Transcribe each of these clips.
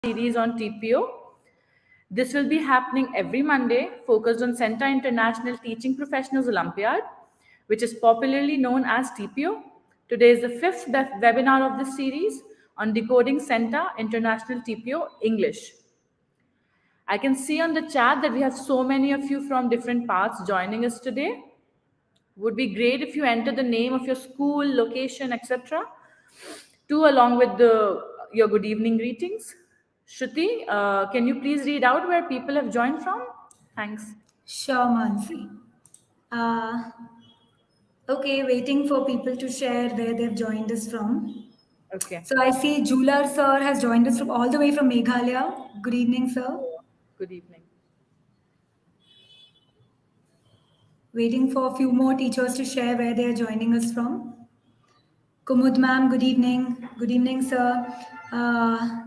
series on TPO. This will be happening every Monday, focused on CENTA International Teaching Professionals Olympiad, which is popularly known as TPO. Today is the fifth webinar of this series on decoding CENTA International TPO English. I can see on the chat that we have so many of you from different parts joining us today. Would be great if you enter the name of your school, location, etc. too, along with your good evening greetings. Shruti, can you please read out where people have joined from? Thanks. Sure, Mansi. Uh, okay, waiting for people to share where they've joined us from. Okay. So I see Jular sir has joined us from all the way from Meghalaya. Good evening, sir. Good evening. Waiting for a few more teachers to share where they are joining us from. Kumud ma'am, good evening. Good evening, sir.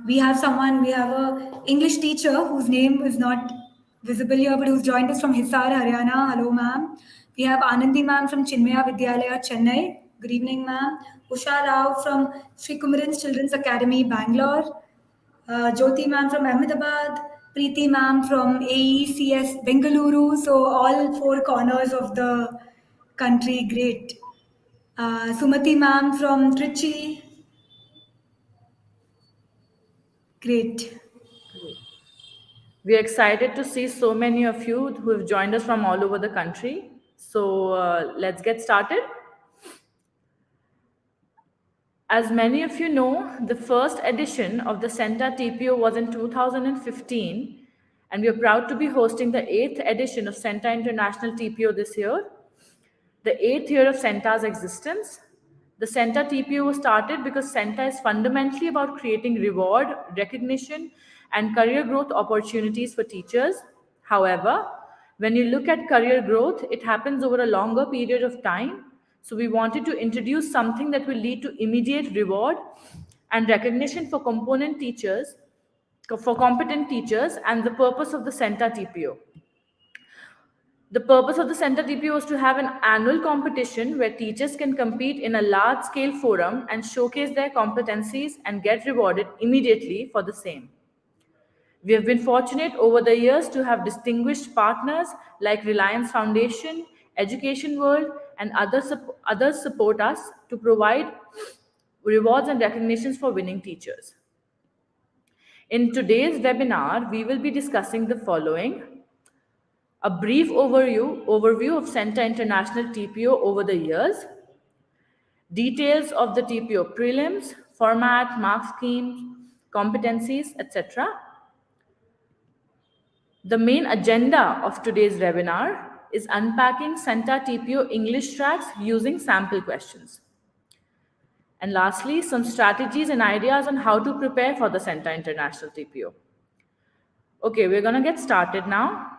We have a English teacher whose name is not visible here, but who's joined us from Hisar, Haryana. Hello, ma'am. We have Anandi ma'am from Chinmaya Vidyalaya, Chennai. Good evening, ma'am. Usha Rao from Sri Kumaran's Children's Academy, Bangalore. Jyoti ma'am from Ahmedabad. Preeti ma'am from AECS, Bengaluru. So all four corners of the country, great. Sumati ma'am from Trichy. Great. We are excited to see so many of you who have joined us from all over the country. So let's get started. As many of you know, the first edition of the CENTA TPO was in 2015, and we are proud to be hosting the 8th edition of CENTA International TPO this year, the 8th year of CENTA's existence. The CENTA TPO was started because CENTA is fundamentally about creating reward, recognition, and career growth opportunities for teachers. However, when you look at career growth, it happens over a longer period of time. So we wanted to introduce something that will lead to immediate reward and recognition for competent teachers, and the purpose of the CENTA TPO. The purpose of the CENTA TPO was to have an annual competition where teachers can compete in a large scale forum and showcase their competencies and get rewarded immediately for the same. We have been fortunate over the years to have distinguished partners like Reliance Foundation, Education World, and others support us to provide rewards and recognitions for winning teachers. In today's webinar, we will be discussing the following: a brief overview of CENTA International TPO over the years, details of the TPO prelims, format, mark scheme, competencies, etc. The main agenda of today's webinar is unpacking CENTA TPO English tracks using sample questions. And lastly, some strategies and ideas on how to prepare for the CENTA International TPO. Okay, we're going to get started now.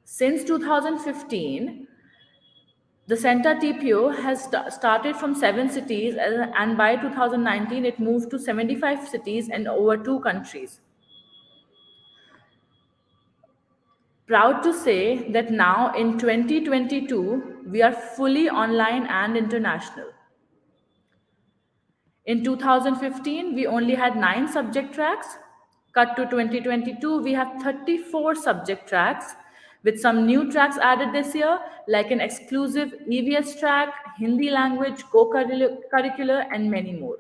Since 2015, the CENTA TPO has started from 7 cities, and by 2019 it moved to 75 cities and over 2 countries. Proud to say that now in 2022, we are fully online and international. In 2015, we only had 9 subject tracks. Cut to 2022, we have 34 subject tracks, with some new tracks added this year, like an exclusive EVS track, Hindi language, co-curricular, and many more.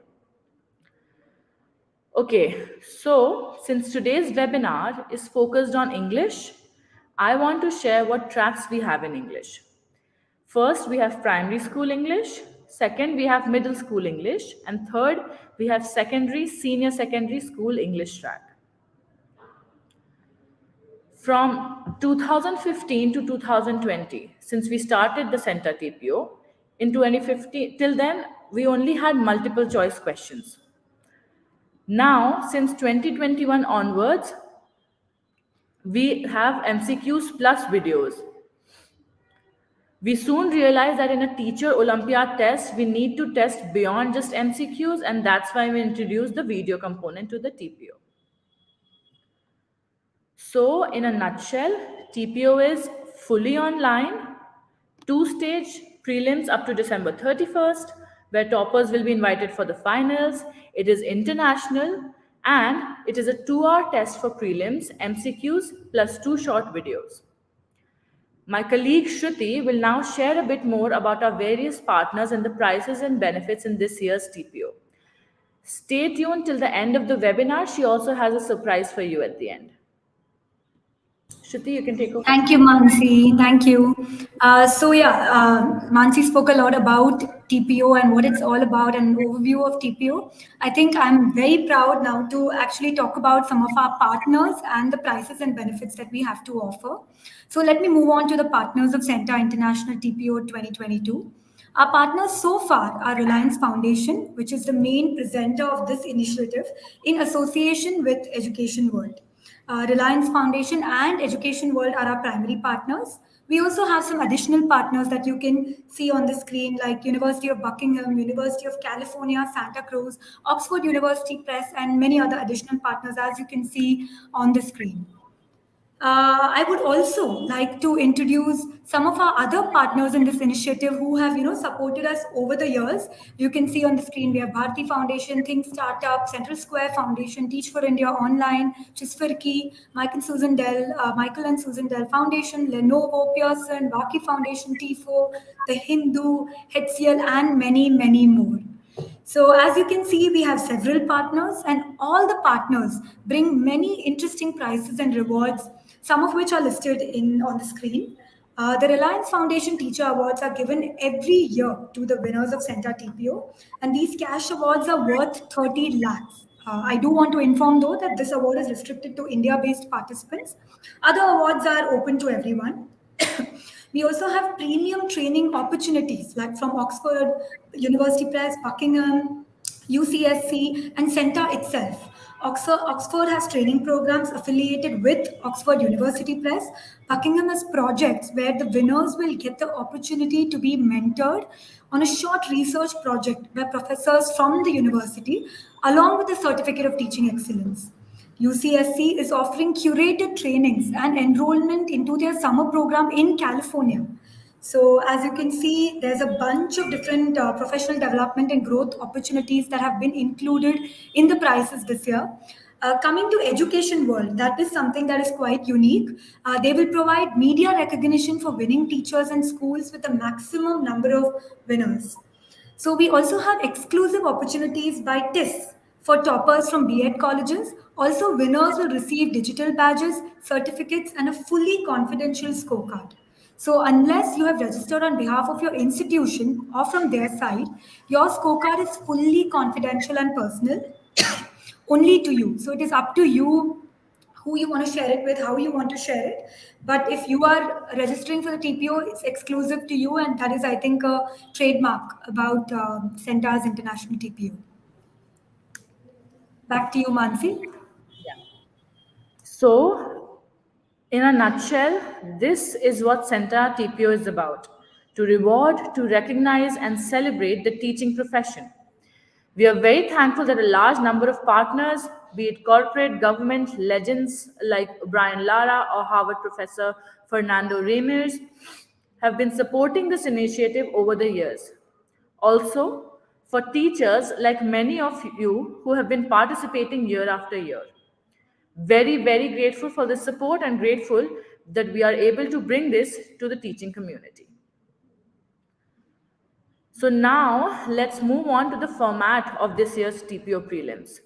Okay, so since today's webinar is focused on English, I want to share what tracks we have in English. First, we have primary school English. Second, we have middle school English. And third, we have senior secondary school English track. From 2015 to 2020, since we started the CENTA TPO, in 2015, till then, we only had multiple choice questions. Now, since 2021 onwards, we have MCQs plus videos. We soon realized that in a teacher Olympiad test, we need to test beyond just MCQs, and that's why we introduced the video component to the TPO. So, in a nutshell, TPO is fully online, 2-stage prelims up to December 31st, where toppers will be invited for the finals. It is international, And it is a 2-hour test for prelims, MCQs, plus 2 short videos. My colleague Shruti will now share a bit more about our various partners and the prices and benefits in this year's TPO. Stay tuned till the end of the webinar. She also has a surprise for you at the end. Shruti, you can take over. Thank you, Mansi. Thank you. Mansi spoke a lot about TPO and what it's all about, and an overview of TPO. I think I'm very proud now to actually talk about some of our partners and the prices and benefits that we have to offer. So let me move on to the partners of CENTA International TPO 2022. Our partners so far are Reliance Foundation, which is the main presenter of this initiative in association with Education World. Reliance Foundation and Education World are our primary partners. We also have some additional partners that you can see on the screen, like University of Buckingham, University of California, Santa Cruz, Oxford University Press, and many other additional partners, as you can see on the screen. I would also like to introduce some of our other partners in this initiative who have, supported us over the years. You can see on the screen we have Bharti Foundation, Think Startup, Central Square Foundation, Teach for India Online, Chisfirki, Michael and Susan Dell Foundation, Lenovo, Pearson, Baki Foundation, TIFO, The Hindu, HCL, and many, many more. So as you can see, we have several partners, and all the partners bring many interesting prizes and rewards, some of which are listed on the screen. The Reliance Foundation Teacher Awards are given every year to the winners of CENTA TPO, and these cash awards are worth 30 lakhs. I do want to inform, though, that this award is restricted to India-based participants. Other awards are open to everyone. We also have premium training opportunities like from Oxford University Press, Buckingham, UCSC, and CENTA itself. Oxford has training programs affiliated with Oxford University Press. Buckingham has projects where the winners will get the opportunity to be mentored on a short research project by professors from the university, along with a certificate of teaching excellence. UCSC is offering curated trainings and enrollment into their summer program in California. So, as you can see, there's a bunch of different professional development and growth opportunities that have been included in the prices this year. Coming to Education World, that is something that is quite unique. They will provide media recognition for winning teachers and schools with a maximum number of winners. So we also have exclusive opportunities by TIS for toppers from B.Ed colleges. Also, winners will receive digital badges, certificates, and a fully confidential scorecard. So unless you have registered on behalf of your institution or from their side, your scorecard is fully confidential and personal, only to you. So it is up to you who you want to share it with, how you want to share it. But if you are registering for the TPO, it's exclusive to you, and that is, I think, a trademark about CENTA's International TPO. Back to you, Mansi. So, in a nutshell, this is what CENTA TPO is about: to reward, to recognize, and celebrate the teaching profession. We are very thankful that a large number of partners, be it corporate, government, legends like Brian Lara or Harvard professor Fernando Ramirez, have been supporting this initiative over the years. Also, for teachers like many of you who have been participating year after year. Very, very grateful for the support and grateful that we are able to bring this to the teaching community. So now let's move on to the format of this year's TPO prelims.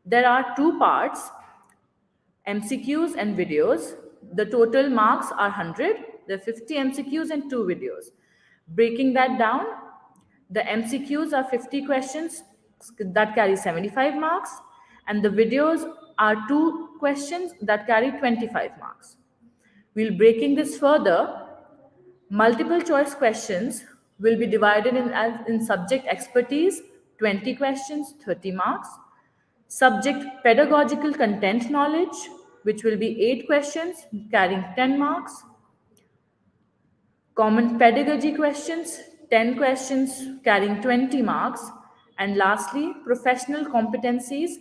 There are two parts, MCQs and videos. The total marks are 100. There are 50 MCQs and 2 videos. Breaking that down, the MCQs are 50 questions that carry 75 marks, and the videos are 2 questions that carry 25 marks. We'll breaking this further. Multiple choice questions will be divided in subject expertise, 20 questions, 30 marks. Subject pedagogical content knowledge, which will be 8 questions carrying 10 marks. Common pedagogy questions, 10 questions carrying 20 marks. And lastly, professional competencies,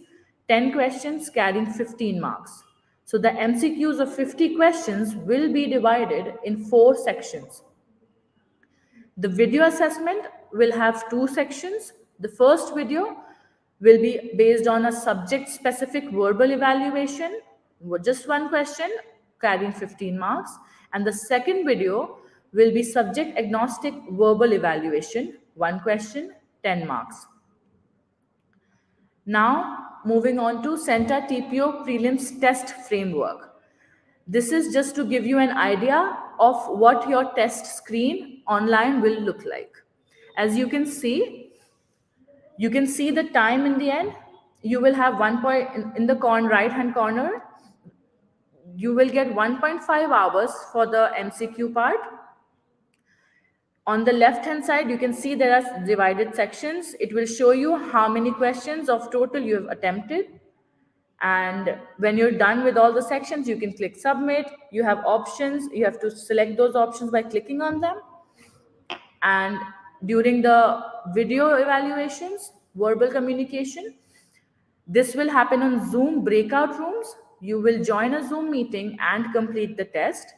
10 questions carrying 15 marks. So the MCQs of 50 questions will be divided in 4 sections. The video assessment will have 2 sections. The first video will be based on a subject specific verbal evaluation, just one question carrying 15 marks. And the second video will be subject agnostic verbal evaluation, one question, 10 marks. Now, moving on to CENTA TPO prelims test framework. This is just to give you an idea of what your test screen online will look like. As you can see the time in the end. You will have 1 point in the right hand corner. You will get 1.5 hours for the MCQ part. On the left hand side, you can see there are divided sections. It will show you how many questions of total you have attempted. And when you're done with all the sections, you can click submit. You have options. You have to select those options by clicking on them. And during the video evaluations, verbal communication, this will happen on Zoom breakout rooms. You will join a Zoom meeting and complete the test.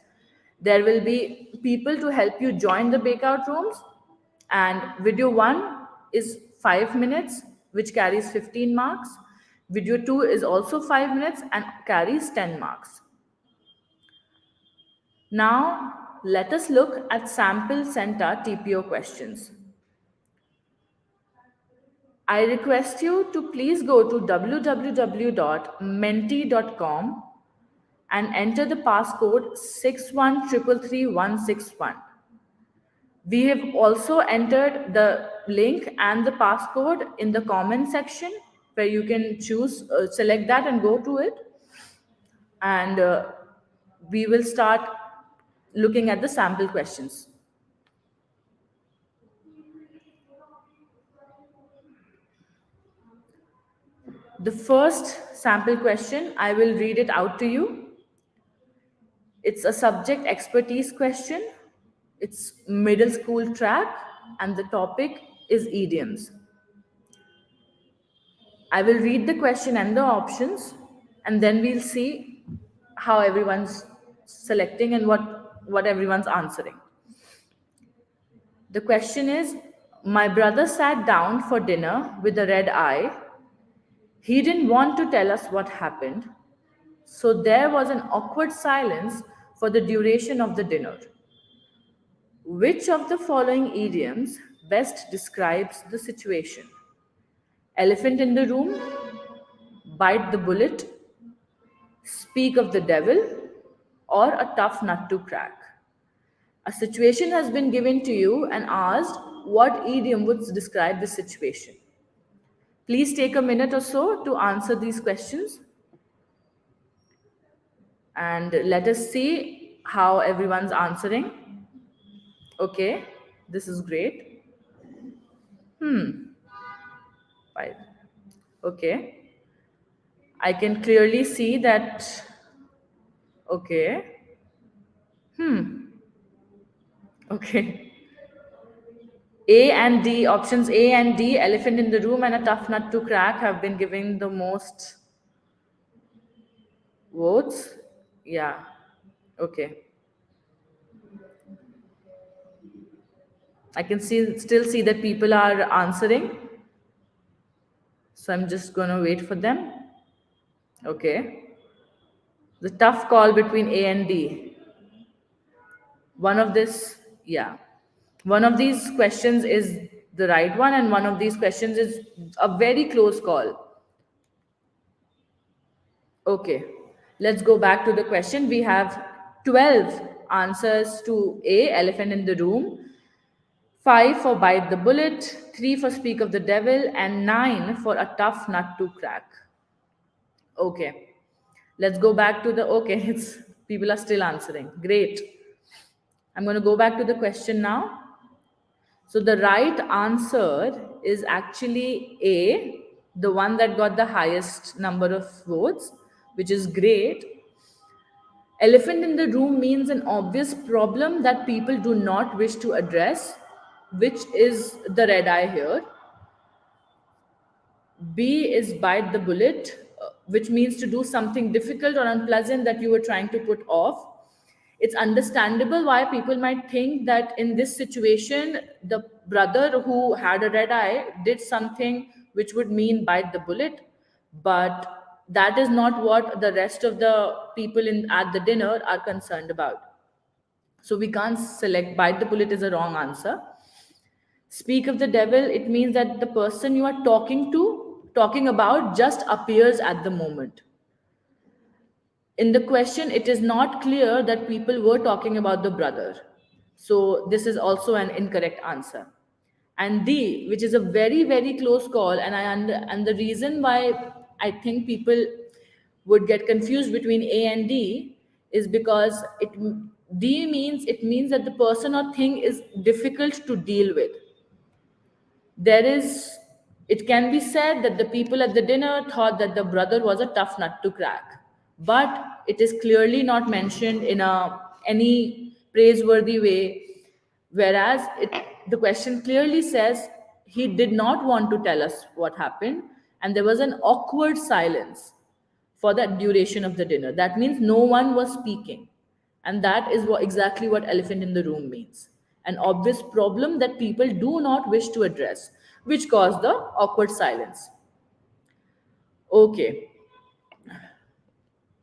There will be people to help you join the breakout rooms. And video 1 is 5 minutes, which carries 15 marks. Video 2 is also 5 minutes and carries 10 marks. Now, let us look at sample CENTA TPO questions. I request you to please go to www.menti.com and enter the passcode 613333161. We have also entered the link and the passcode in the comment section where you can select that and go to it. And we will start looking at the sample questions. The first sample question, I will read it out to you. It's a subject expertise question. It's middle school track, and the topic is idioms. I will read the question and the options, and then we'll see how everyone's selecting and what everyone's answering. The question is, my brother sat down for dinner with a red eye. He didn't want to tell us what happened, so there was an awkward silence for the duration of the dinner. Which of the following idioms best describes the situation? Elephant in the room, bite the bullet, speak of the devil, or a tough nut to crack. A situation has been given to you and asked what idiom would describe the situation. Please take a minute or so to answer these questions. And let us see how everyone's answering. Okay, this is great. Five. Okay. I can clearly see that. Okay. Okay. A and D, options A and D, elephant in the room and a tough nut to crack, have been given the most votes. Yeah. Okay. I can still see that people are answering. So I'm just going to wait for them. Okay. The tough call between A and D. One of this, yeah. One of these questions is the right one, and one of these questions is a very close call. Okay. Let's go back to the question. We have 12 answers to A, elephant in the room, 5 for bite the bullet, 3 for speak of the devil, and 9 for a tough nut to crack. Okay. Let's go back to the, okay, it's people are still answering. Great. I'm going to go back to the question now. So the right answer is actually A, the one that got the highest number of votes, which is great. Elephant in the room means an obvious problem that people do not wish to address, which is the red eye here. B is bite the bullet, which means to do something difficult or unpleasant that you were trying to put off. It's understandable why people might think that in this situation, the brother who had a red eye did something which would mean bite the bullet, but that is not what the rest of the people in at the dinner are concerned about. So we can't select bite the bullet is a wrong answer. Speak of the devil, it means that the person you are talking about, just appears at the moment. In the question, it is not clear that people were talking about the brother. So this is also an incorrect answer. And D, which is a very, very close call, and the reason why I think people would get confused between A and D is because it means that the person or thing is difficult to deal with. There is, it can be said that the people at the dinner thought that the brother was a tough nut to crack, but it is clearly not mentioned in any praiseworthy way. Whereas the question clearly says he did not want to tell us what happened, and there was an awkward silence for that duration of the dinner. That means no one was speaking. And that is exactly what elephant in the room means. An obvious problem that people do not wish to address, which caused the awkward silence. Okay,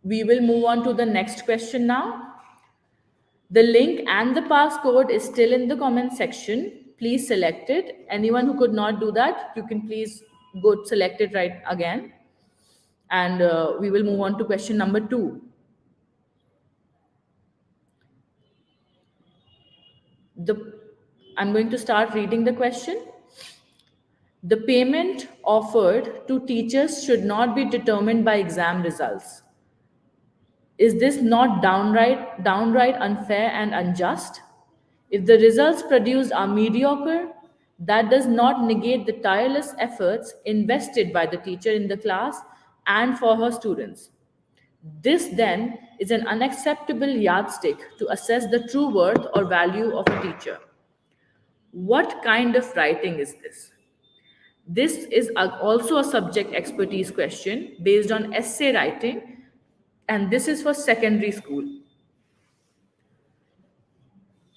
we will move on to the next question now. The link and the passcode is still in the comment section. Please select it. Anyone who could not do that, you can please go select it right again. And we will move on to question number 2. The I'm going to start reading the question. The payment offered to teachers should not be determined by exam results. Is this not downright unfair and unjust? If the results produced are mediocre, that does not negate the tireless efforts invested by the teacher in the class and for her students. This then is an unacceptable yardstick to assess the true worth or value of a teacher. What kind of writing is this? This is also a subject expertise question based on essay writing, and this is for secondary school.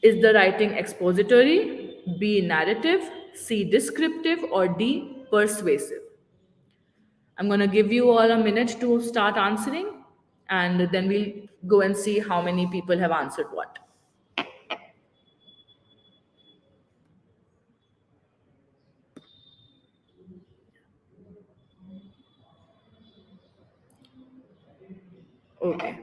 Is the writing expository, B narrative, C descriptive, or D persuasive? I'm going to give you all a minute to start answering, and then we'll go and see how many people have answered what. Okay.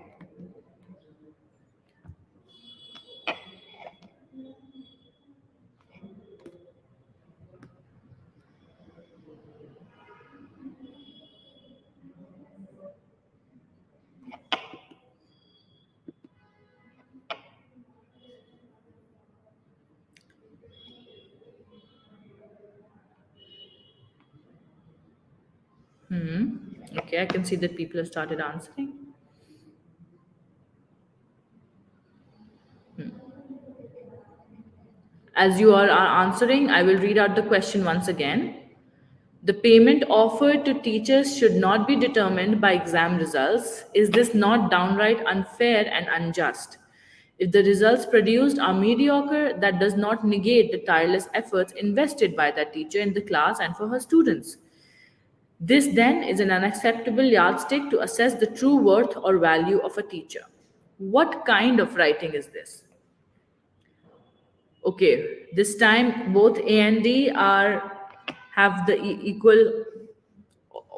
Okay, I can see that people have started answering. As you are answering, I will read out the question once again. The payment offered to teachers should not be determined by exam results. Is this not downright unfair and unjust? If the results produced are mediocre, that does not negate the tireless efforts invested by that teacher in the class and for her students. This then is an unacceptable yardstick to assess the true worth or value of a teacher. What kind of writing is this? Okay, this time both A and D are have the equal,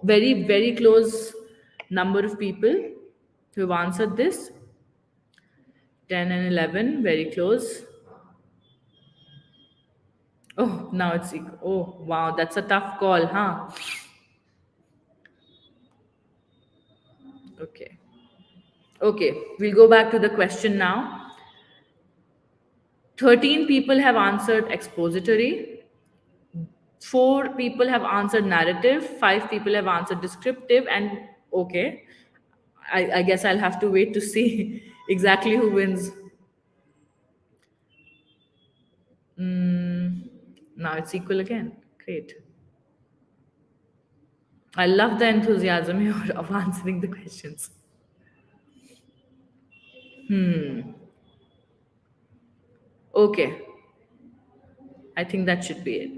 very very close number of people who have answered this. 10 and 11, very close. Oh, now it's equal. Oh wow, that's a tough call, huh? Okay. Okay, we'll go back to the question now. 13 people have answered expository, 4 people have answered narrative, 5 people have answered descriptive, and okay, I guess I'll have to wait to see exactly who wins. Mm, now it's equal again. Great. I love the enthusiasm here of answering the questions. Okay, I think that should be it.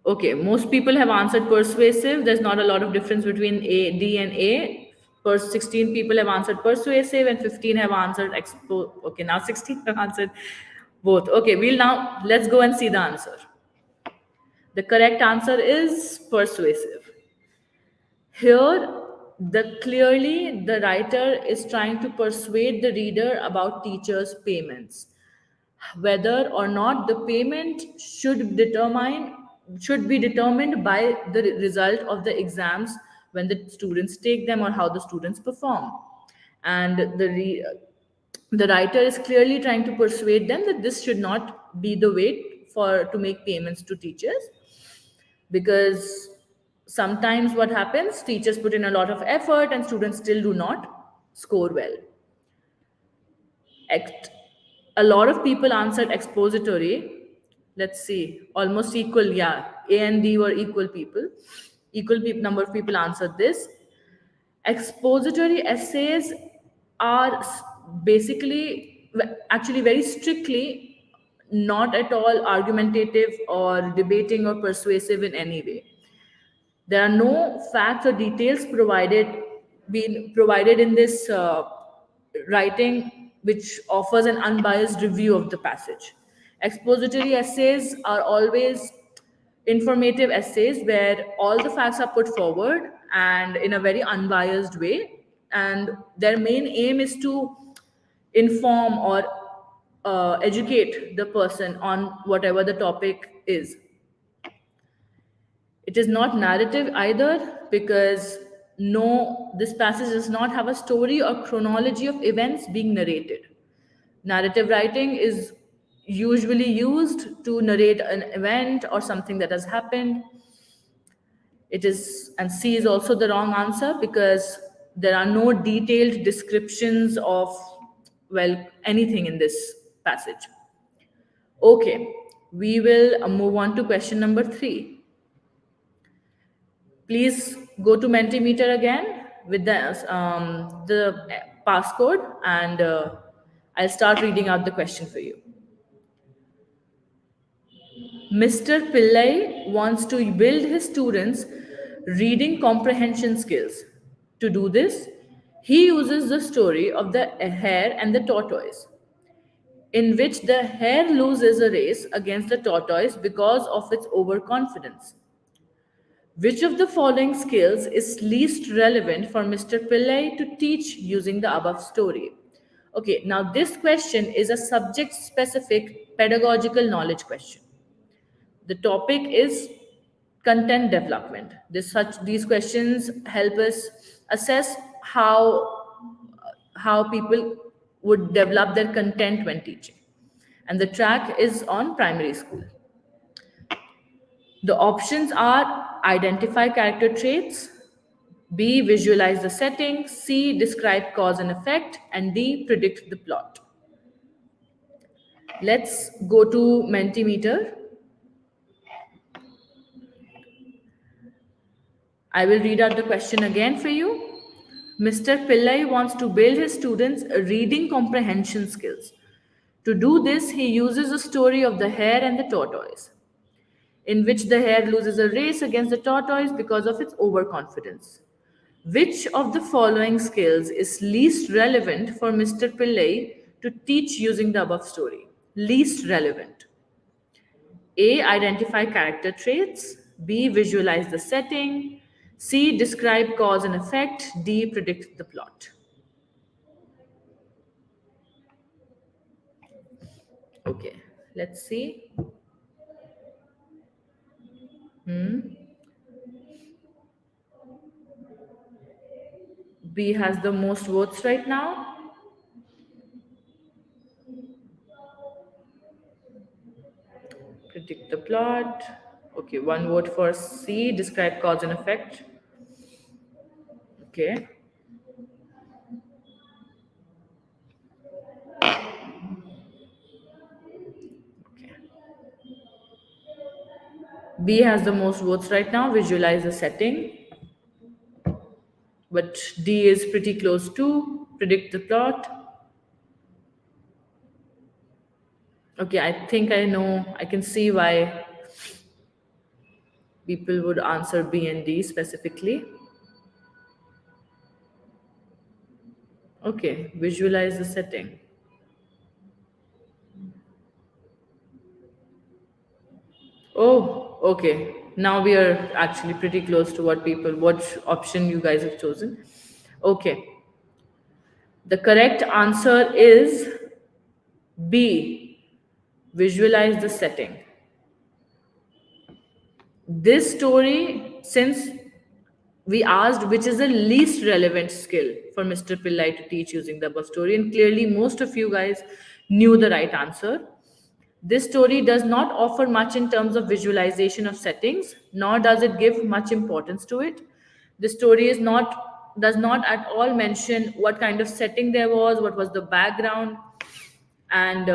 Okay, most people have answered persuasive. There's not a lot of difference between A, D, and A. First 16 people have answered persuasive, and 15 have answered expo. Okay, now 16 have answered both. Okay, let's go and see the answer. The correct answer is persuasive. Here, the writer is trying to persuade the reader about teachers' payments, whether or not the payment should be determined by the result of the exams when the students take them, or how the students perform. And the writer is clearly trying to persuade them that this should not be the way for to make payments to teachers, because sometimes what happens, teachers put in a lot of effort and students still do not score well. Ex- a lot of people answered expository. Let's see, almost equal. Yeah, A and D were number of people answered this. Expository essays are basically, actually, very strictly not at all argumentative or debating or persuasive in any way. There are no facts or details being provided in this writing which offers an unbiased review of the passage. Expository essays are always informative essays where all the facts are put forward and in a very unbiased way, and their main aim is to inform or educate the person on whatever the topic is. It is not narrative either, because no, this passage does not have a story or chronology of events being narrated. Narrative writing is usually used to narrate an event or something that has happened. It is, and C is also the wrong answer, because there are no detailed descriptions of, well, anything in this passage. Okay, we will move on to question number 3. Please go to Mentimeter again with the passcode, and I'll start reading out the question for you. Mr. Pillai wants to build his students' reading comprehension skills. To do this, he uses the story of the hare and the tortoise, in which the hare loses a race against the tortoise because of its overconfidence. Which of the following skills is least relevant for Mr. Pillai to teach using the above story? Okay, now this question is a subject specific pedagogical knowledge question. The topic is content development. These questions help us assess how people would develop their content when teaching. And the track is on primary school. The options are identify character traits, B, visualize the setting, C, describe cause and effect, and D, predict the plot. Let's go to Mentimeter. I will read out the question again for you. Mr. Pillai wants to build his students' reading comprehension skills. To do this, he uses a story of the hare and the tortoise, in which the hare loses a race against the tortoise because of its overconfidence. Which of the following skills is least relevant for Mr. Pillai to teach using the above story? Least relevant. A, identify character traits. B, visualize the setting. C, describe cause and effect. D, predict the plot. Okay, let's see. B has the most votes right now. Predict the plot. Okay, one vote for C, describe cause and effect. Okay. B has the most votes right now, visualize the setting. But D is pretty close to predict the plot. Okay, I think I know, I can see why People would answer B and D specifically. Okay, visualize the setting. Oh, okay. Now we are actually pretty close to what option you guys have chosen. Okay. The correct answer is B, visualize the setting. This story, since we asked which is the least relevant skill for Mr. Pillai to teach using the above story, and clearly most of you guys knew the right answer. This story does not offer much in terms of visualization of settings, nor does it give much importance to it. The story does not at all mention what kind of setting there was, what was the background, and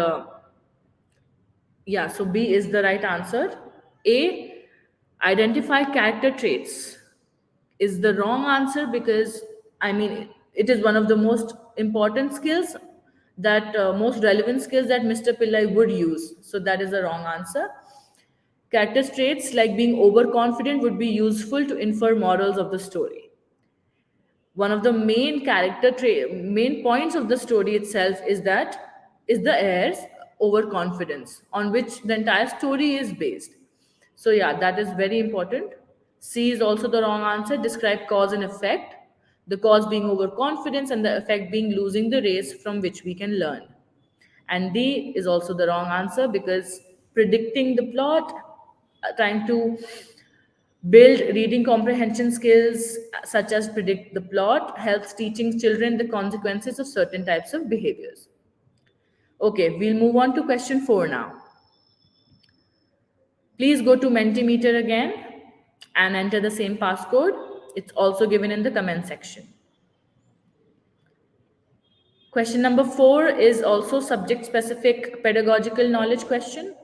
yeah, so B is the right answer. A, identify character traits is the wrong answer because, I mean, it is one of the most important skills most relevant skills that Mr. Pillai would use. So that is the wrong answer. Character traits like being overconfident would be useful to infer morals of the story. One of the main points of the story itself is the heir's overconfidence on which the entire story is based. So yeah, that is very important. C is also the wrong answer. Describe cause and effect, the cause being overconfidence and the effect being losing the race from which we can learn. And D is also the wrong answer because predicting the plot, trying to build reading comprehension skills such as predict the plot helps teaching children the consequences of certain types of behaviors. Okay, we'll move on to question 4 now. Please go to Mentimeter again and enter the same passcode. It's also given in the comment section. Question number 4 is also subject specific pedagogical knowledge question.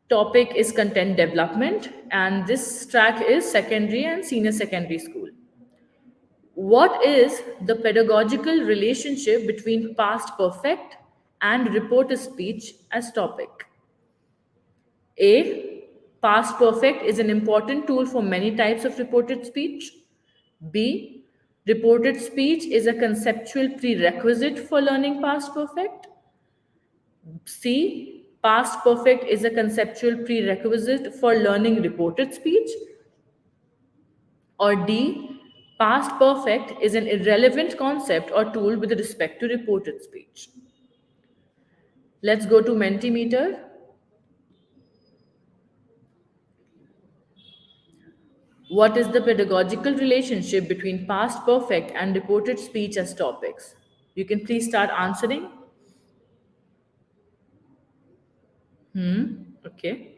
Topic is content development, and this track is secondary and senior secondary school. What is the pedagogical relationship between past perfect and reporter speech as topic? A. Past perfect is an important tool for many types of reported speech. B. Reported speech is a conceptual prerequisite for learning past perfect. C. Past perfect is a conceptual prerequisite for learning reported speech. Or D. Past perfect is an irrelevant concept or tool with respect to reported speech. Let's go to Mentimeter. What is the pedagogical relationship between past perfect and reported speech as topics? You can please start answering. Okay.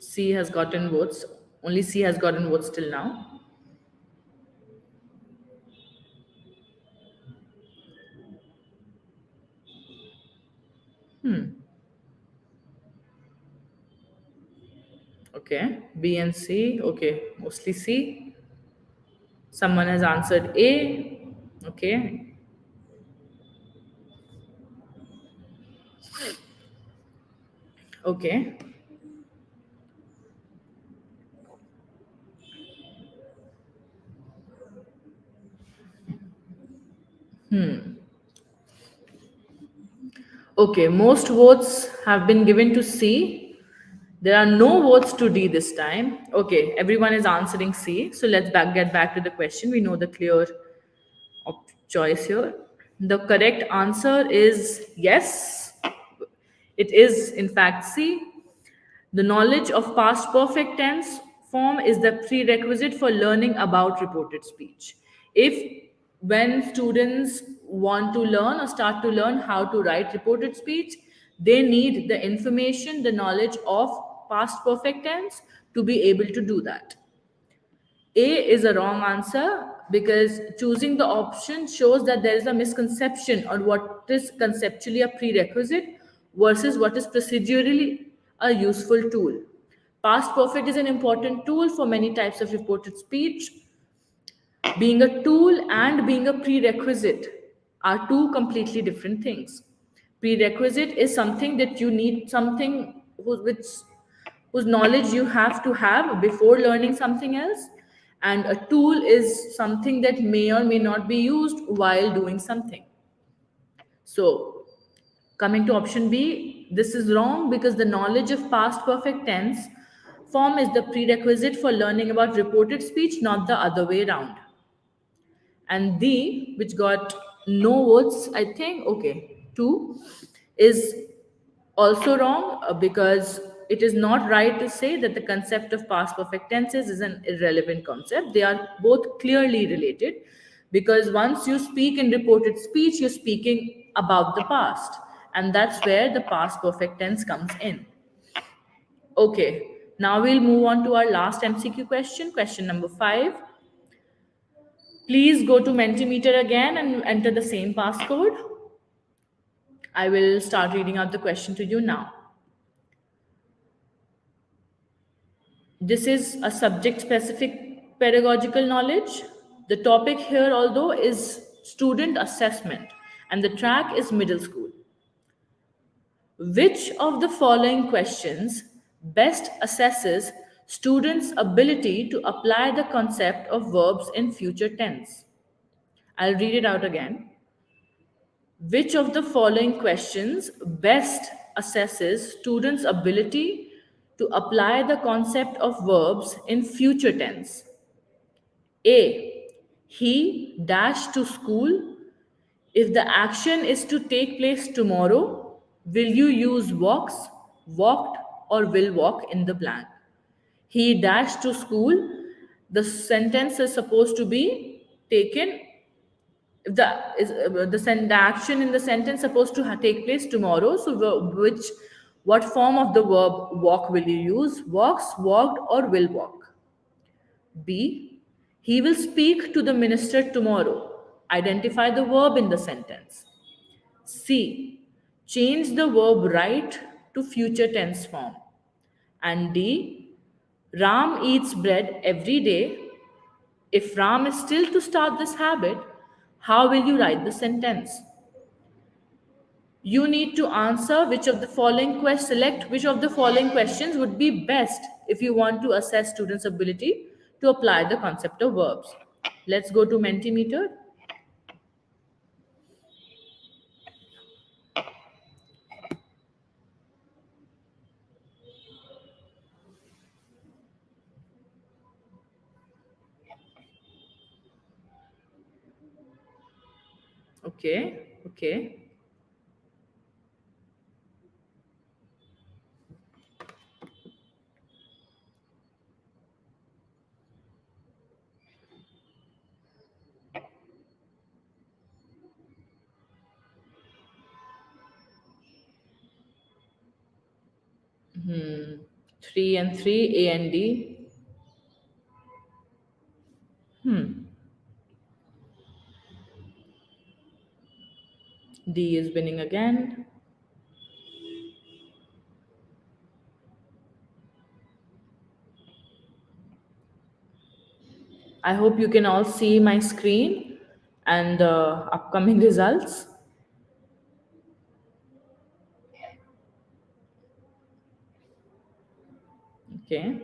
C has gotten votes. Only C has gotten votes till now. Okay. B and C. Okay. Mostly C. Someone has answered A. Okay. Okay. Okay. Most votes have been given to C. There are no votes to D this time. Okay. Everyone is answering C. So let's get back to the question. We know the clear choice here. The correct answer is yes. It is, in fact, C. The knowledge of past perfect tense form is the prerequisite for learning about reported speech. If when students want to learn or start to learn how to write reported speech, they need the information, the knowledge of past perfect tense to be able to do that. A is a wrong answer because choosing the option shows that there is a misconception on what is conceptually a prerequisite versus what is procedurally a useful tool. Past perfect is an important tool for many types of reported speech. Being a tool and being a prerequisite are two completely different things. Prerequisite is something that you need, something which whose knowledge you have to have before learning something else. And a tool is something that may or may not be used while doing something. So, coming to option B, this is wrong because the knowledge of past perfect tense form is the prerequisite for learning about reported speech, not the other way around. And D, which got no votes, I think, okay, 2, is also wrong because it is not right to say that the concept of past perfect tenses is an irrelevant concept. They are both clearly related because once you speak in reported speech, you're speaking about the past, and that's where the past perfect tense comes in. Okay, now we'll move on to our last MCQ question, question number 5. Please go to Mentimeter again and enter the same passcode. I will start reading out the question to you now. This is a subject specific pedagogical knowledge. The topic here, although, is student assessment, and the track is middle school. Which of the following questions best assesses students' ability to apply the concept of verbs in future tense? I'll read it out again. Which of the following questions best assesses students' ability to apply the concept of verbs in future tense? A. He dashed to school. If the action is to take place tomorrow, will you use walks, walked, or will walk in the blank? He dashed to school. The sentence is supposed to be taken if the action in the sentence supposed to take place tomorrow, so what form of the verb walk will you use? Walks, walked, or will walk? B. He will speak to the minister tomorrow. Identify the verb in the sentence. C. Change the verb right to future tense form. And D. Ram eats bread every day. If Ram is still to start this habit, how will you write the sentence? You need to answer which of the following select which of the following questions would be best if you want to assess students' ability to apply the concept of verbs. Let's go to Mentimeter. Okay, okay. Hmm. 3 and 3, A and D. D is winning again. I hope you can all see my screen and the upcoming results. Okay.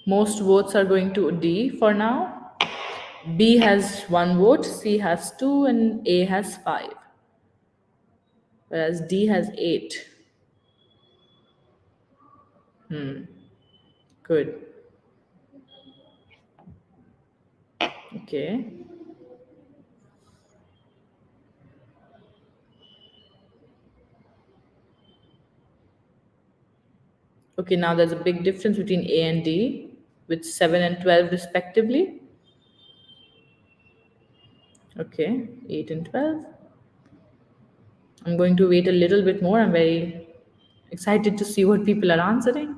Most votes are going to D for now. B has 1 vote, C has 2, and A has 5. Whereas D has 8. Good. Okay. Okay, now there's a big difference between A and D with 7 and 12 respectively. Okay, 8 and 12. I'm going to wait a little bit more. I'm very excited to see what people are answering.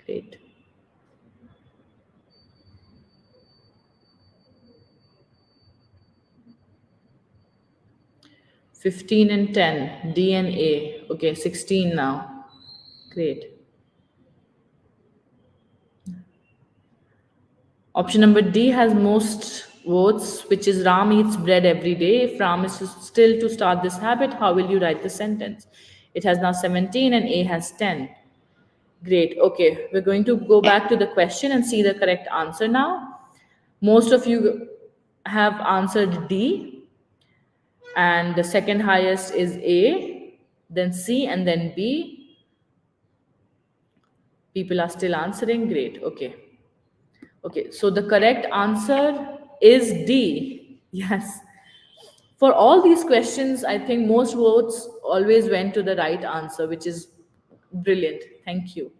Great. 15 and 10, D and A. Okay, 16 now. Great. Option number D has most votes, which is Ram eats bread every day. If Ram is still to start this habit, how will you write the sentence? It has now 17 and A has 10. Great. Okay, we're going to go back to the question and see the correct answer now. Most of you have answered D, and the second highest is A, then C, and then B. People are still answering. Great. Okay. Okay, so the correct answer is D. Yes. For all these questions, I think most votes always went to the right answer, which is brilliant. Thank you.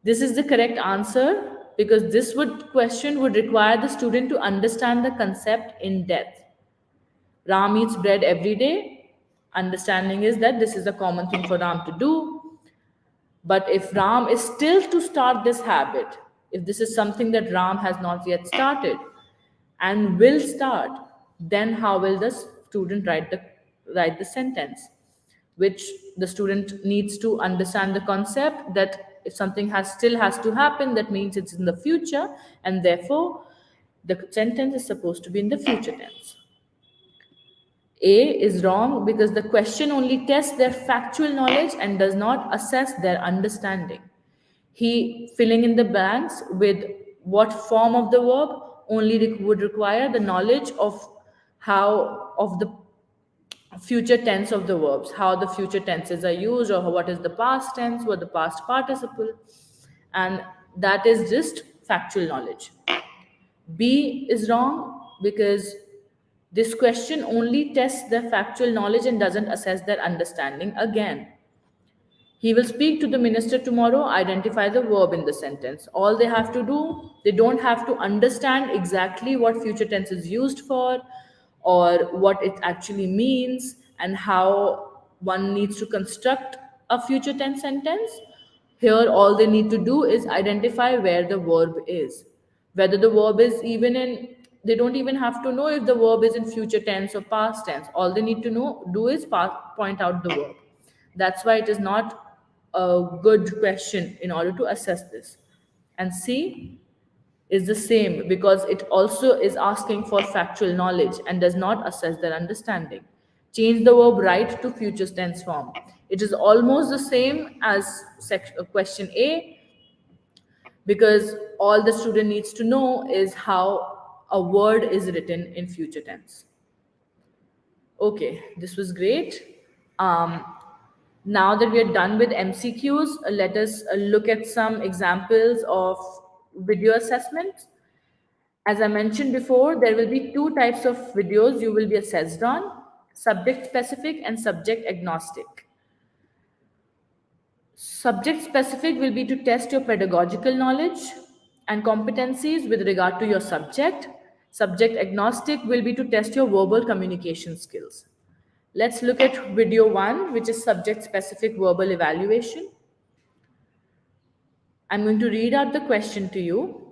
This is the correct answer because this would question would require the student to understand the concept in depth. Ram eats bread every day. Understanding is that this is a common thing for Ram to do. But if Ram is still to start this habit, if this is something that Ram has not yet started and will start, then how will the student write the sentence? Which the student needs to understand the concept that if something has to happen, that means it's in the future, and therefore the sentence is supposed to be in the future tense. A is wrong because the question only tests their factual knowledge and does not assess their understanding. He filling in the blanks with what form of the verb only would require the knowledge of how of the future tense of the verbs, how the future tenses are used, or what is the past tense, what the past participle, and that is just factual knowledge. B is wrong because this question only tests their factual knowledge and doesn't assess their understanding again. He will speak to the minister tomorrow, identify the verb in the sentence. All they have to do, they don't have to understand exactly what future tense is used for or what it actually means and how one needs to construct a future tense sentence. Here, all they need to do is identify where the verb is. Whether the verb is even in, they don't even have to know if the verb is in future tense or past tense. All they need to do is point out the verb. That's why it is not a good question in order to assess this. And C is the same because it also is asking for factual knowledge and does not assess their understanding. Change the verb right to future tense form. It is almost the same as question A because all the student needs to know is how a word is written in future tense. Okay, this was great. Um, Now that we are done with MCQs, let us look at some examples of video assessment. As I mentioned before, there will be two types of videos you will be assessed on, subject specific and subject agnostic. Subject specific will be to test your pedagogical knowledge and competencies with regard to your subject. Subject agnostic will be to test your verbal communication skills. Let's look at video 1, which is subject specific verbal evaluation. I'm going to read out the question to you.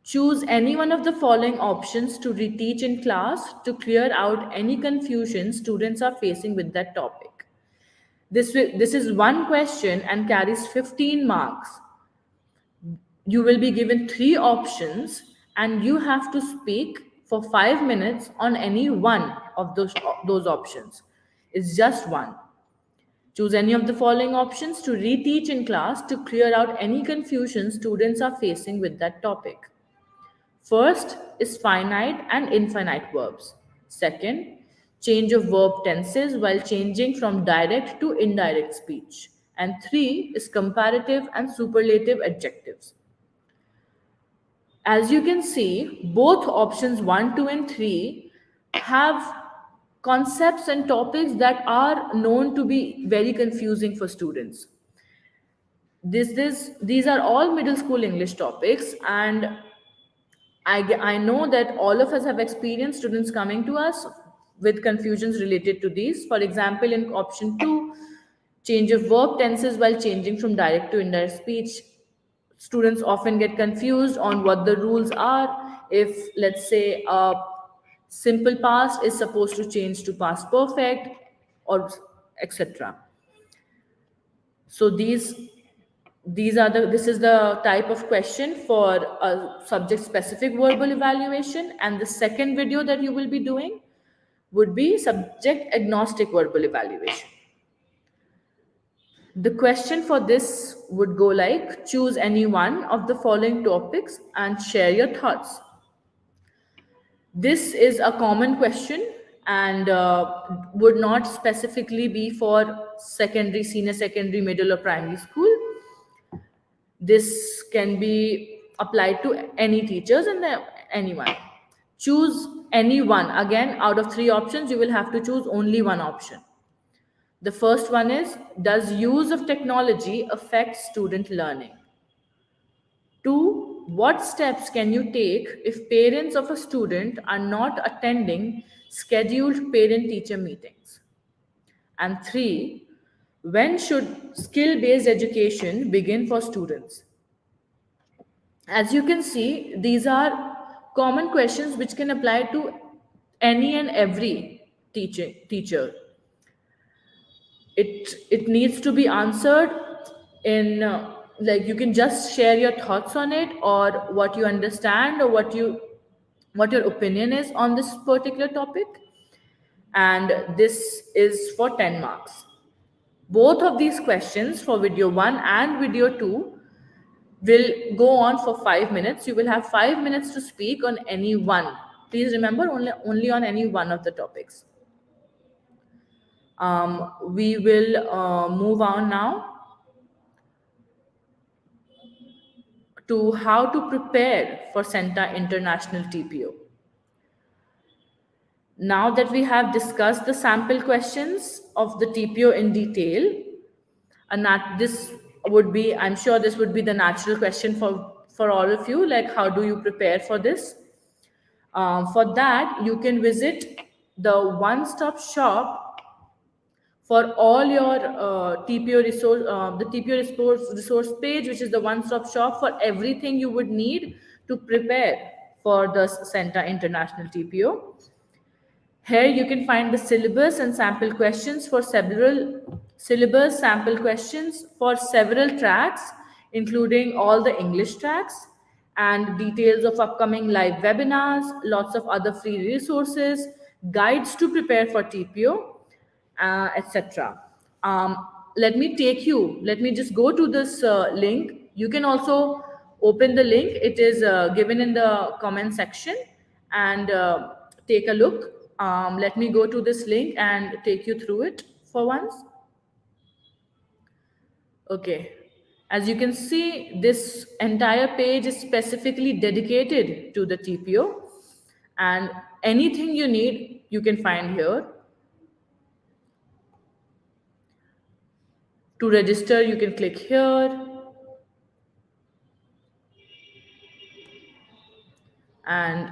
Choose any one of the following options to reteach in class to clear out any confusion students are facing with that topic. This is one question and carries 15 marks. You will be given three options and you have to speak for 5 minutes on any one of those options. It's just one. Choose any of the following options to reteach in class to clear out any confusion students are facing with that topic. First is finite and infinite verbs. Second, change of verb tenses while changing from direct to indirect speech. And three is comparative and superlative adjectives. As you can see, both options 1, 2, and 3 have concepts and topics that are known to be very confusing for students. These are all middle school English topics, and I know that all of us have experienced students coming to us with confusions related to these. For example, in option 2, change of verb tenses while changing from direct to indirect speech. Students often get confused on what the rules are. If, let's say, a simple past is supposed to change to past perfect or etc. So these This is the type of question for a subject specific verbal evaluation, and the second video that you will be doing would be subject agnostic verbal evaluation. The question for this would go like, choose any one of the following topics and share your thoughts. This is a common question and would not specifically be for secondary, senior secondary, middle, or primary school. This can be applied to any teachers and anyone. Choose any one. Again, out of three options, you will have to choose only one option. The first one is, does use of technology affect student learning? Two, what steps can you take if parents of a student are not attending scheduled parent teacher meetings? And three, when should skill based education begin for students? As you can see, these are common questions which can apply to any and every teacher. It needs to be answered in like, you can just share your thoughts on it, or what you understand, or what your opinion is on this particular topic, and this is for 10 marks. Both of these questions for video 1 and video 2 will go on for 5 minutes. You will have 5 minutes to speak on any one. Please remember, only on any one of the topics. We will move on now to how to prepare for CENTA International TPO. Now that we have discussed the sample questions of the TPO in detail, and that this would be, I'm sure this would be the natural question for all of you, like, how do you prepare for this? For that, you can visit the one-stop shop for all your TPO resource, the TPO resource page, which is the one-stop shop for everything you would need to prepare for the CENTA International TPO. Here you can find the syllabus and sample questions for several tracks, including all the English tracks, and details of upcoming live webinars, lots of other free resources, guides to prepare for TPO, etc. Let me just go to this link. You can also open the link. It is given in the comment section, and take a look. Let me go to this link and take you through it for once. Okay. As you can see, this entire page is specifically dedicated to the TPO, and anything you need, you can find here. To register, you can click here. And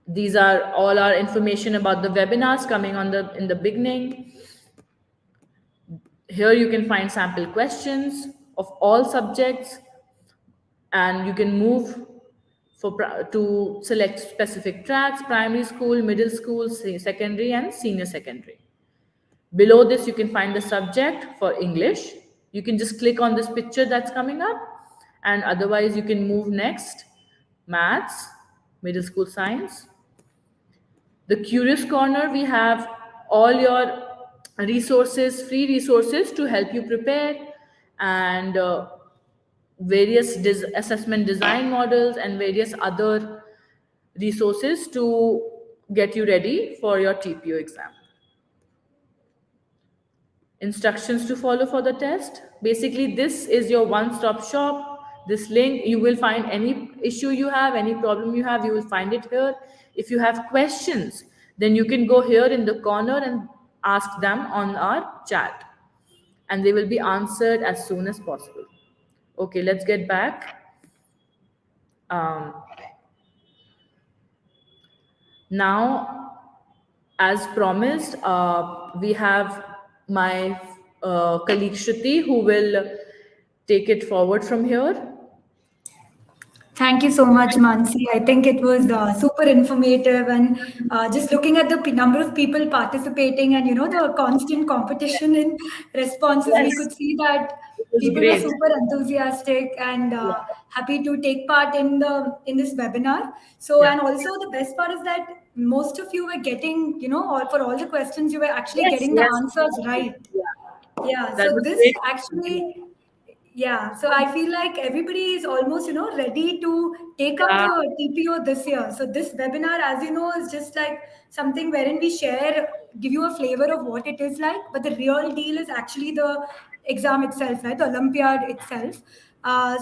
these are all our information about the webinars coming on in the beginning. Here you can find sample questions of all subjects, and you can move to select specific tracks: primary school, middle school, secondary, and senior secondary. Below this, you can find the subject for English. You can just click on this picture that's coming up, and otherwise you can move next. Maths, middle school science. The Curious Corner, we have all your resources, free resources to help you prepare, and various assessment design models and various other resources to get you ready for your TPO exam. Instructions to follow for the test. Basically, this is your one-stop shop. This link, you will find any issue you have, any problem you have, you will find it here. If you have questions, then you can go here in the corner and ask them on our chat, and they will be answered as soon as possible. Okay, let's get back. Now, as promised, we have my colleague Shruti, who will take it forward from here. Thank you so much, Mansi. I think it was super informative, and just looking at the number of people participating, and the constant competition in responses, we Yes, could see that it was people were great. super enthusiastic and Yeah. happy to take part in this webinar. So, Yeah. and also the best part is that most of you were getting, all for all the questions, you were actually Yes, getting the yes, answers right. yeah. Yeah, That so was this great. actually, yeah, so I feel like everybody is almost, ready to take up Yeah, the TPO this year. So this webinar, as you know, is just like something wherein we share, give you a flavor of what it is like, but the real deal is actually the exam itself, right? The Olympiad itself.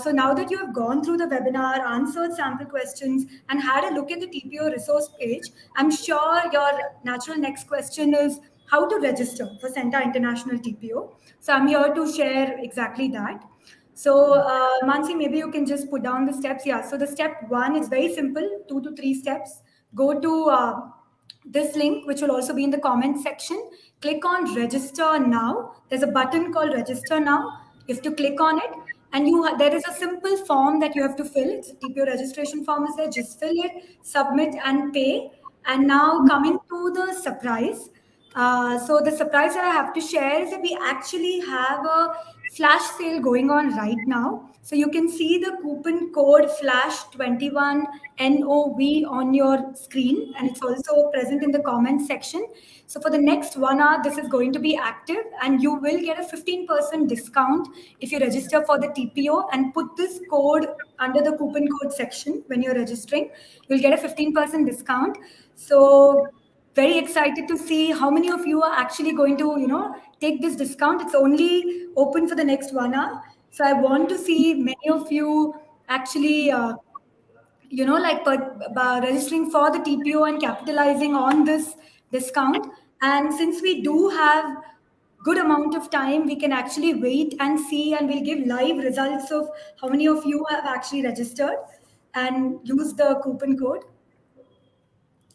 So now that you have gone through the webinar, answered sample questions, and had a look at the TPO resource page, I'm sure your natural next question is how to register for CENTA International TPO. So I'm here to share exactly that. So, Mansi, maybe you can just put down the steps. Yeah. So the step one is very simple, 2 to 3 steps. Go to this link, which will also be in the comment section. Click on register now. There's a button called register now. You have to click on it, and there is a simple form that you have to fill. It's a TPO registration form is there. Just fill it, submit, and pay. And now coming to the surprise. So the surprise that I have to share is that we actually have a flash sale going on right now. So you can see the coupon code flash21 NOV on your screen, and it's also present in the comment section. So for the next 1 hour, this is going to be active, and you will get a 15% discount if you register for the TPO and put this code under the coupon code section when you're registering. You'll get a 15% discount. So very excited to see how many of you are actually going to take this discount. It's only open for the next 1 hour, so I want to see many of you actually like registering for the TPO and capitalizing on this discount. And since we do have good amount of time, we can actually wait and see, and we'll give live results of how many of you have actually registered and use the coupon code.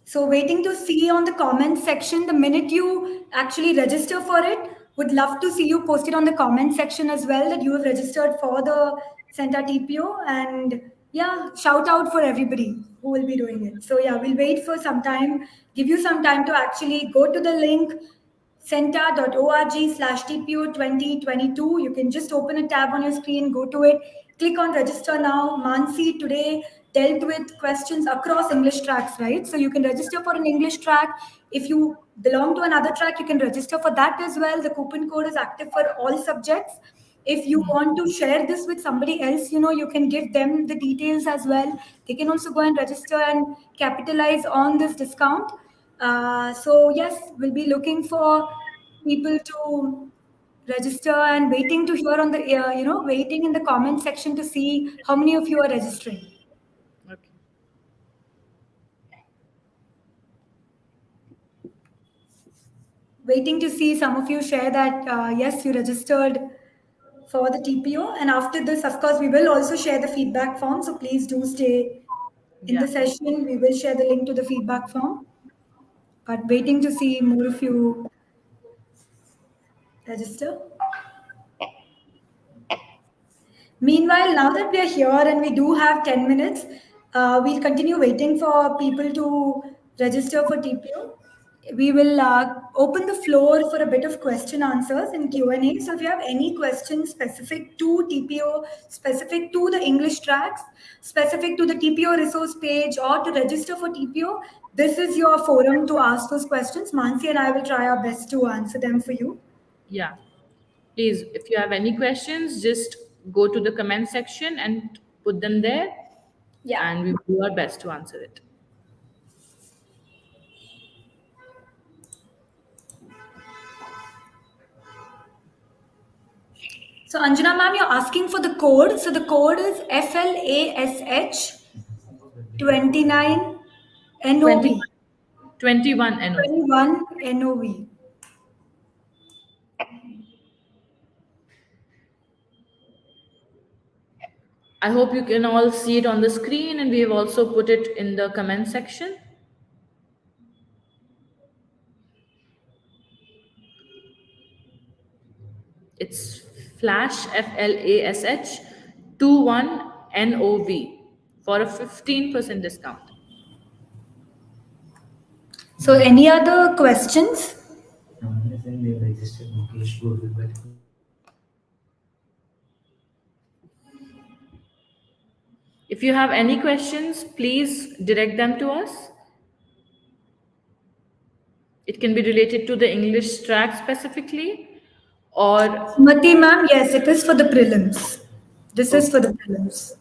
So waiting to see on the comment section the minute you actually register for it. Would love to see you posted on the comment section as well that you have registered for the CENTA TPO. And yeah, shout out for everybody who will be doing it. So yeah, we'll wait for some time, give you some time to actually go to the link centa.org/TPO 2022. You can just open a tab on your screen, go to it, click on register now. Mansi today dealt with questions across English tracks, right? So you can register for an English track. If you belong to another track, you can register for that as well. The coupon code is active for all subjects. If you want to share this with somebody else, you can give them the details as well. They can also go and register and capitalize on this discount. So yes, we'll be looking for people to register and waiting to hear on the waiting in the comment section to see how many of you are registering. okay. Waiting to see some of you share that yes, you registered for the TPO. And after this, of course, we will also share the feedback form. So please do stay in the Yeah. session. We will share the link to the feedback form. But waiting to see more of you register. Meanwhile, now that we are here and we do have 10 minutes, we'll continue waiting for people to register for TPO. We will open the floor for a bit of question answers and Q&A. So if you have any questions specific to TPO, specific to the English tracks, specific to the TPO resource page, or to register for TPO, this is your forum to ask those questions. Mansi and I will try our best to answer them for you. Yeah. Please, if you have any questions, just go to the comment section and put them there, Yeah. and we will do our best to answer it. So Anjana ma'am, you're asking for the code. So the code is FLASH 29 NOV. 21, 21 NO. 21 NOV. I hope you can all see it on the screen, and we have also put it in the comment section. It's flash FLASH 21 NOV. for a 15% discount. So, any other questions? If you have any questions, please direct them to us. It can be related to the English track specifically, or Sumati ma'am, yes, it is for the prelims. This is okay. for the prelims.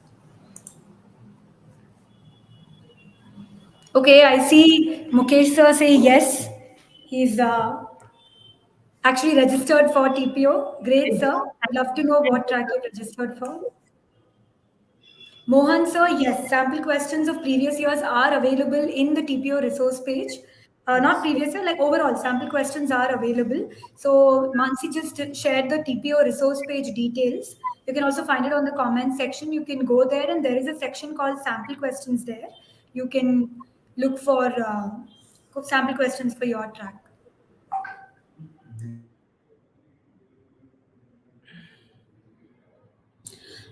Okay, I see Mukesh sir say yes. He's actually registered for TPO. Great, sir. I'd love to know what track you registered for. Mohan sir, yes, sample questions of previous years are available in the TPO resource page. Not previous year, like overall, sample questions are available. So Mansi just shared the TPO resource page details. You can also find it on the comment section. You can go there, and there is a section called sample questions there. You can look for sample questions for your track.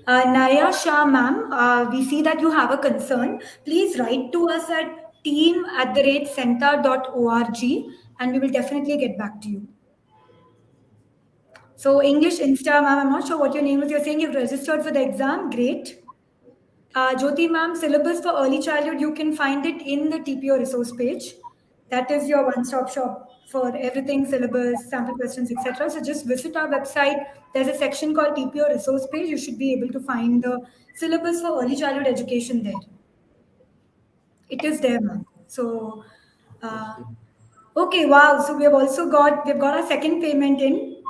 Naya Shah, ma'am, we see that you have a concern. Please write to us at team@centa.org and we will definitely get back to you. So, English Insta, ma'am, I'm not sure what your name is. You're saying you've registered for the exam. Great. Jyoti, ma'am, syllabus for early childhood, you can find it in the TPO resource page. That is your one-stop shop for everything, syllabus, sample questions, etc. So just visit our website. There's a section called TPO resource page. You should be able to find the syllabus for early childhood education there. It is there, ma'am. So, uh, okay, wow. So we've got our second payment in.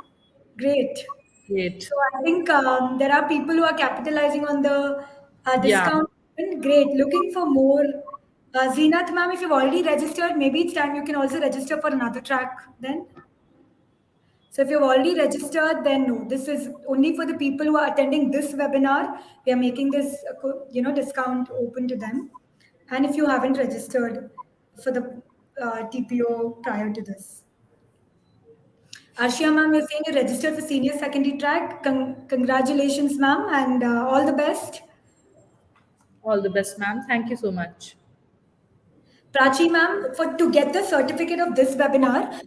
Great. Great. So I think there are people who are capitalizing on the Yeah, discount. Great. Looking for more. Zeenath, ma'am, if you've already registered, maybe it's time you can also register for another track then. So if you've already registered, then no. This is only for the people who are attending this webinar. We are making this, discount open to them. And if you haven't registered for the TPO prior to this. Arshia, ma'am, you're saying you registered for senior secondary track. Congratulations, ma'am, and all the best. all the best, ma'am. Thank you so much. Prachi, ma'am, for to get the certificate of this webinar,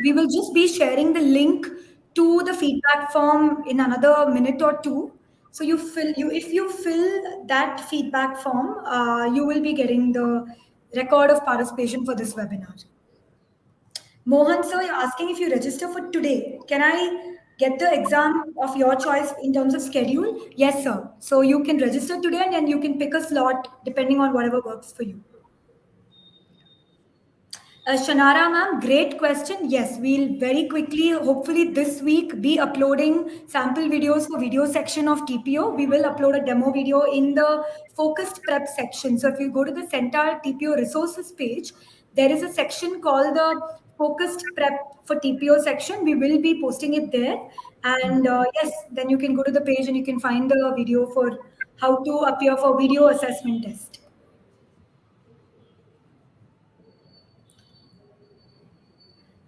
we will just be sharing the link to the feedback form in another minute or two. So if you fill that feedback form, you will be getting the record of participation for this webinar. Mohan, sir, you're asking if you register for today. Can I get the exam of your choice in terms of schedule? Yes, sir. So you can register today and then you can pick a slot depending on whatever works for you. Shanara, ma'am, great question. Yes, we'll very quickly, hopefully this week, be uploading sample videos for video section of TPO. We will upload a demo video in the focused prep section. So if you go to the CENTA TPO resources page, there is a section called the focused prep for TPO section. We will be posting it there. And yes, then you can go to the page and you can find the video for how to appear for video assessment test.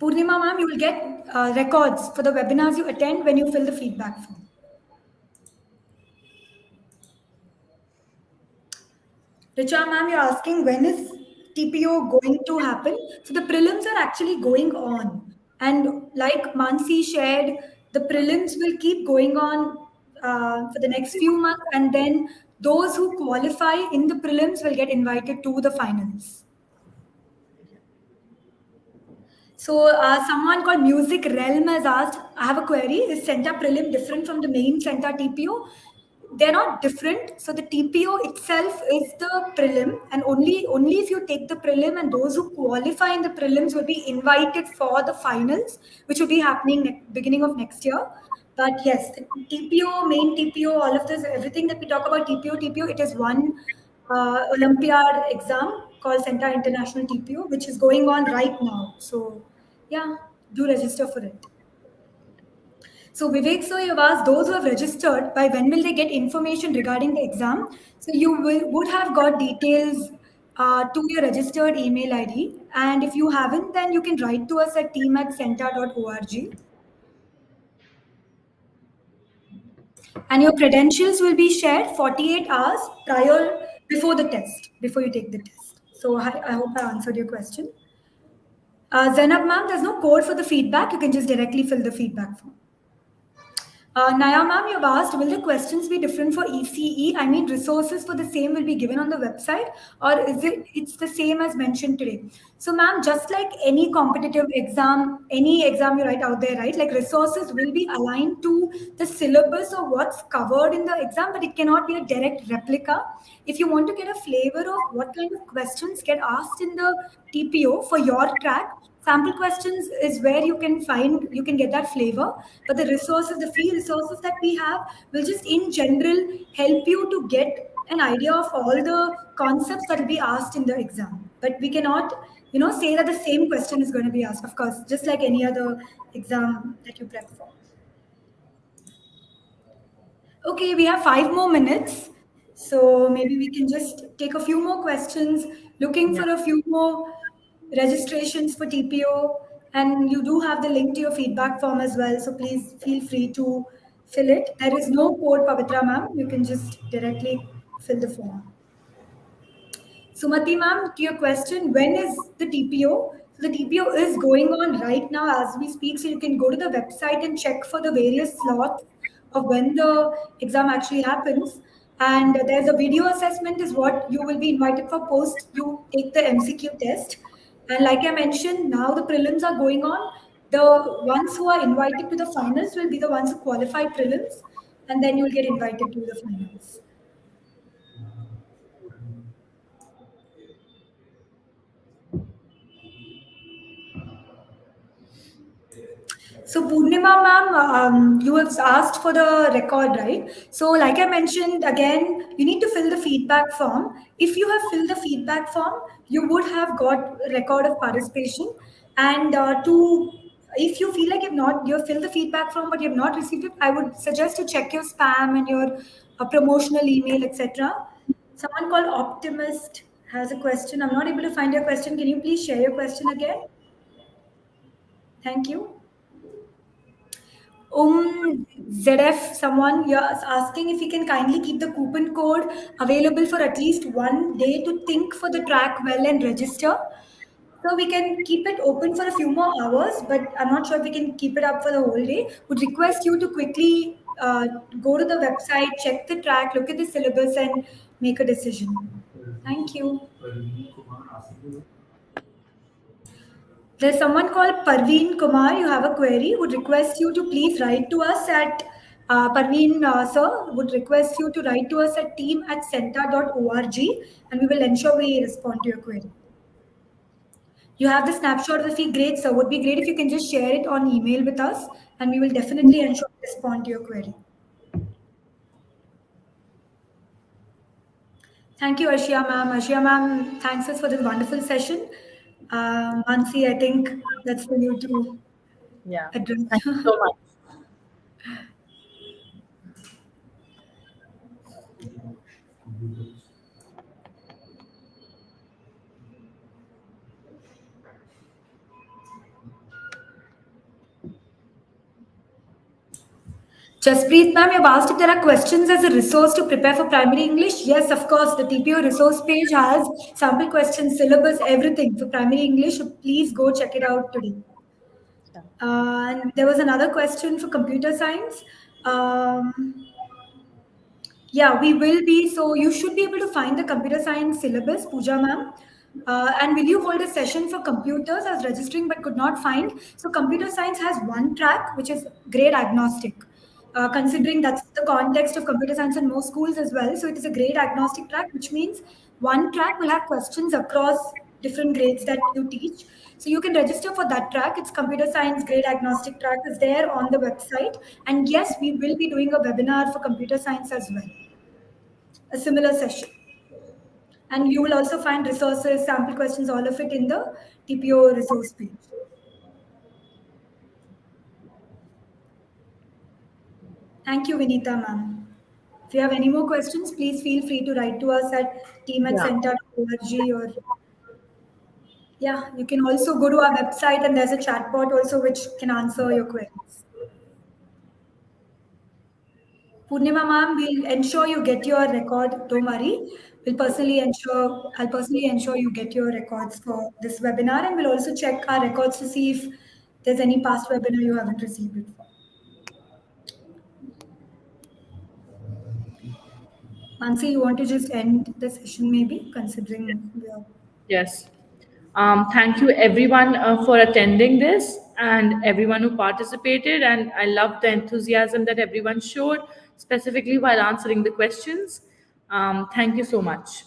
Purnima ma'am, you will get records for the webinars you attend when you fill the feedback form. Richa ma'am, you're asking when is TPO going to happen? So the prelims are actually going on. And like Mansi shared, the prelims will keep going on for the next few months. And then those who qualify in the prelims will get invited to the finals. So someone called Music Realm has asked, I have a query. Is CENTA prelim different from the main CENTA TPO? They're not different. So the TPO itself is the prelim, and only if you take the prelim and those who qualify in the prelims will be invited for the finals, which will be happening beginning of next year. But yes, the TPO, main TPO, all of this, everything that we talk about TPO, it is one Olympiad exam called CENTA International TPO, which is going on right now. So yeah, do register for it. So Vivek, sir, you've asked those who have registered, by when will they get information regarding the exam? So you would have got details to your registered email ID. And if you haven't, then you can write to us at team@centa.org. And your credentials will be shared 48 hours before the test, before you take the test. So I hope I answered your question. Zainab ma'am, there's no code for the feedback. You can just directly fill the feedback form. Naya ma'am, you've asked, will the questions be different for ECE? I mean, resources for the same will be given on the website, or is it's the same as mentioned today? So ma'am, just like any competitive exam, any exam you write out there, right? Like resources will be aligned to the syllabus or what's covered in the exam, but it cannot be a direct replica. If you want to get a flavor of what kind of questions get asked in the TPO for your track, sample questions is where you can get that flavor, but the resources, the free resources that we have will just in general help you to get an idea of all the concepts that will be asked in the exam. But we cannot, say that the same question is going to be asked, of course, just like any other exam that you prep for. Okay, we have 5 more minutes. So maybe we can just take a few more questions, looking Yeah. for a few more registrations for TPO. And you do have the link to your feedback form as well. So please feel free to fill it. There is no code, Pavitra ma'am. You can just directly fill the form. Sumati ma'am, to your question, when is the TPO? So the TPO is going on right now as we speak. So you can go to the website and check for the various slots of when the exam actually happens. And there's a video assessment is what you will be invited for post you take the MCQ test. And like I mentioned, now the prelims are going on. The ones who are invited to the finals will be the ones who qualify prelims, and then you'll get invited to the finals. So Purnima ma'am, you have asked for the record, right? So like I mentioned, again, you need to fill the feedback form. If you have filled the feedback form, you would have got record of participation. And if you feel like you've filled the feedback form but you've not received it, I would suggest to check your spam and your promotional email, etc. Someone called Optimist has a question. I'm not able to find your question. Can you please share your question again? Thank you. ZF, someone you're asking if you can kindly keep the coupon code available for at least 1 day to think for the track well and register. So we can keep it open for a few more hours, but I'm not sure if we can keep it up for the whole day. Would request you to quickly go to the website, check the track, look at the syllabus, and make a decision. Thank you. There's someone called Parveen Kumar. You have a query. Would request you to please write to us at Parveen sir. Would request you to write to us at team@centa.org, and we will ensure we respond to your query. You have the snapshot of the fee. Great, sir. Would be great if you can just share it on email with us, and we will definitely ensure we respond to your query. Thank you, Arshia ma'am. Arshia ma'am, thanks us for this wonderful session. Mansi, I think that's for you to Yeah. address. Thank you so much. Jaspreet ma'am, you've asked if there are questions as a resource to prepare for primary English. Yes, of course. The TPO resource page has sample questions, syllabus, everything for primary English. So please go check it out today. Yeah. And there was another question for computer science. Um, yeah, we will be. So you should be able to find the computer science syllabus, Pooja ma'am. And will you hold a session for computers as registering but could not find? So computer science has one track, which is grade agnostic. Considering that's the context of computer science in most schools as well. So it is a grade agnostic track, which means one track will have questions across different grades that you teach. So you can register for that track. It's computer science grade agnostic track is there on the website. And yes, we will be doing a webinar for computer science as well, a similar session. And you will also find resources, sample questions, all of it in the TPO resource page. Thank you, Vinita ma'am. If you have any more questions, please feel free to write to us at Yeah. team@centa.org, or yeah, you can also go to our website and there's a chatbot also which can answer your queries. Purnima ma'am, we'll ensure you get your record. Don't worry. I'll personally ensure you get your records for this webinar, and we'll also check our records to see if there's any past webinar you haven't received it for. Mansi, you want to just end the session maybe, considering we are. Yes. Thank you everyone for attending this and everyone who participated. And I love the enthusiasm that everyone showed, specifically while answering the questions. Thank you so much.